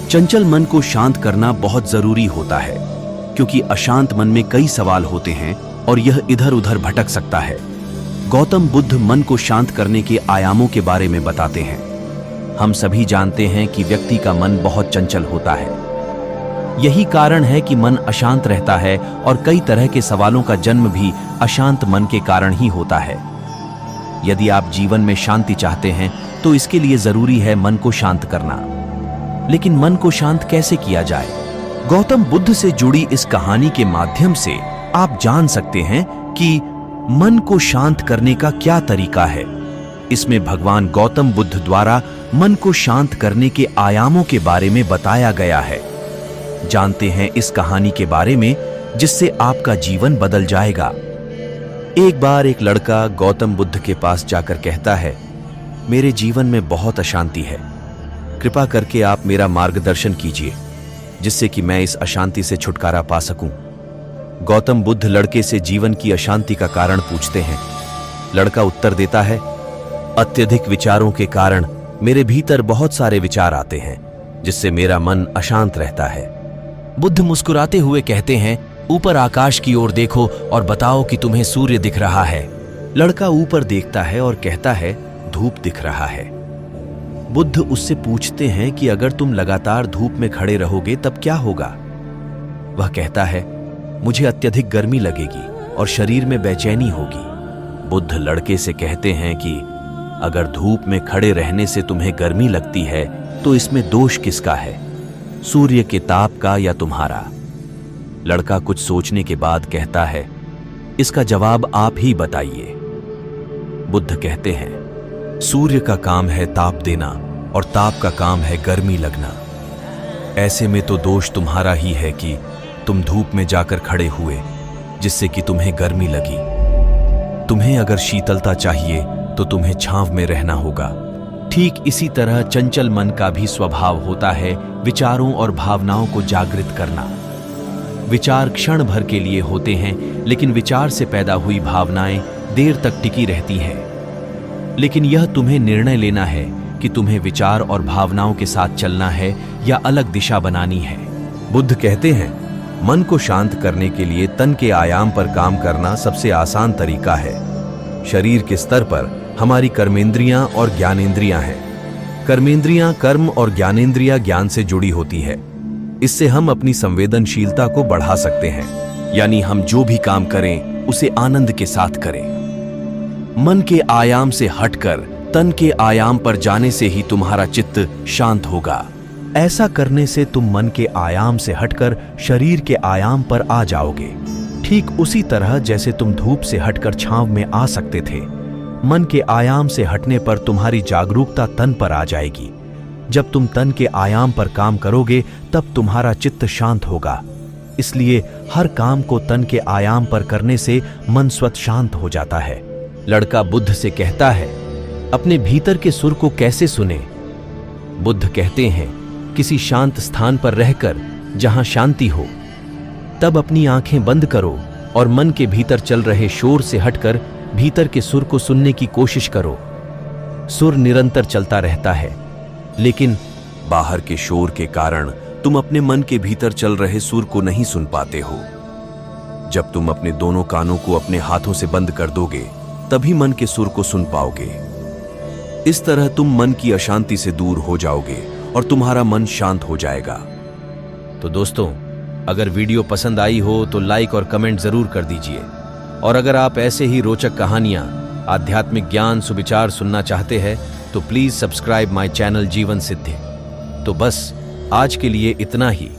चंचल मन को शांत करना बहुत जरूरी होता है, क्योंकि अशांत मन में कई सवाल होते हैं और यह इधर उधर भटक सकता है। गौतम बुद्ध मन को शांत करने के आयामों के बारे में बताते हैं। हम सभी जानते हैं कि व्यक्ति का मन बहुत चंचल होता है। यही कारण है कि मन अशांत रहता है और कई तरह के सवालों का जन्म भी अशांत मन के कारण ही होता है। यदि आप जीवन में शांति चाहते हैं तो इसके लिए जरूरी है मन को शांत करना। लेकिन मन को शांत कैसे किया जाए? गौतम बुद्ध से जुड़ी इस कहानी के माध्यम से आप जान सकते हैं कि मन को शांत करने का क्या तरीका है। इसमें भगवान गौतम बुद्ध द्वारा मन को शांत करने के आयामों के बारे में बताया गया है। जानते हैं इस कहानी के बारे में, जिससे आपका जीवन बदल जाएगा। एक बार एक लड़का गौतम बुद्ध के पास जाकर कहता है, मेरे जीवन में बहुत अशांति है, कृपा करके आप मेरा मार्गदर्शन कीजिए, जिससे कि मैं इस अशांति से छुटकारा पा सकूं। गौतम बुद्ध लड़के से जीवन की अशांति का कारण पूछते हैं। लड़का उत्तर देता है, अत्यधिक विचारों के कारण मेरे भीतर बहुत सारे विचार आते हैं, जिससे मेरा मन अशांत रहता है। बुद्ध मुस्कुराते हुए कहते हैं, ऊपर आकाश की ओर देखो और बताओ कि तुम्हें सूर्य दिख रहा है। लड़का ऊपर देखता है और कहता है, धूप दिख रहा है। बुद्ध उससे पूछते हैं कि अगर तुम लगातार धूप में खड़े रहोगे तब क्या होगा? वह कहता है, मुझे अत्यधिक गर्मी लगेगी और शरीर में बेचैनी होगी। बुद्ध लड़के से कहते हैं कि अगर धूप में खड़े रहने से तुम्हें गर्मी लगती है तो इसमें दोष किसका है, सूर्य के ताप का या तुम्हारा? लड़का कुछ सोचने के बाद कहता है, इसका जवाब आप ही बताइए। बुद्ध कहते हैं, सूर्य का काम है ताप देना और ताप का काम है गर्मी लगना। ऐसे में तो दोष तुम्हारा ही है कि तुम धूप में जाकर खड़े हुए, जिससे कि तुम्हें गर्मी लगी। तुम्हें अगर शीतलता चाहिए तो तुम्हें छांव में रहना होगा। ठीक इसी तरह चंचल मन का भी स्वभाव होता है विचारों और भावनाओं को जागृत करना। विचार क्षण भर के लिए होते हैं, लेकिन विचार से पैदा हुई भावनाएं देर तक टिकी रहती हैं। लेकिन यह तुम्हें निर्णय लेना है कि तुम्हें विचार और भावनाओं के साथ चलना है या अलग दिशा बनानी है। बुद्ध कहते हैं, मन को शांत करने के लिए तन के आयाम पर काम करना सबसे आसान तरीका है। शरीर के स्तर पर हमारी कर्मेंद्रियां और ज्ञानेंद्रियां हैं। कर्मेंद्रियां कर्म और ज्ञानेंद्रियां ज्ञान से जुड़ी होती है। इससे हम अपनी संवेदनशीलता को बढ़ा सकते हैं, यानी हम जो भी काम करें उसे आनंद के साथ करें। मन के आयाम से हटकर तन के आयाम पर जाने से ही तुम्हारा चित्त शांत होगा। ऐसा करने से तुम मन के आयाम से हटकर शरीर के आयाम पर आ जाओगे। ठीक उसी तरह जैसे तुम धूप से हटकर छांव में आ सकते थे। मन के आयाम से हटने पर तुम्हारी जागरूकता तन पर आ जाएगी। जब तुम तन के आयाम पर काम करोगे तब तुम्हारा चित्त शांत होगा। इसलिए हर काम को तन के आयाम पर करने से मन स्वतः शांत हो जाता है। लड़का बुद्ध से कहता है, अपने भीतर के सुर को कैसे सुने? बुद्ध कहते हैं, किसी शांत स्थान पर रहकर जहां शांति हो, तब अपनी आंखें बंद करो और मन के भीतर चल रहे शोर से हटकर भीतर के सुर को सुनने की कोशिश करो। सुर निरंतर चलता रहता है, लेकिन बाहर के शोर के कारण तुम अपने मन के भीतर चल रहे सुर को नहीं सुन पाते हो। जब तुम अपने दोनों कानों को अपने हाथों से बंद कर दोगे, तभी मन के सुर को सुन पाओगे। इस तरह तुम मन की अशांति से दूर हो जाओगे और तुम्हारा मन शांत हो जाएगा। तो दोस्तों, अगर वीडियो पसंद आई हो तो लाइक और कमेंट जरूर कर दीजिए। और अगर आप ऐसे ही रोचक कहानियां, आध्यात्मिक ज्ञान, सुविचार सुनना चाहते हैं तो प्लीज सब्सक्राइब माय चैनल जीवन सिद्धि। तो बस आज के लिए इतना ही।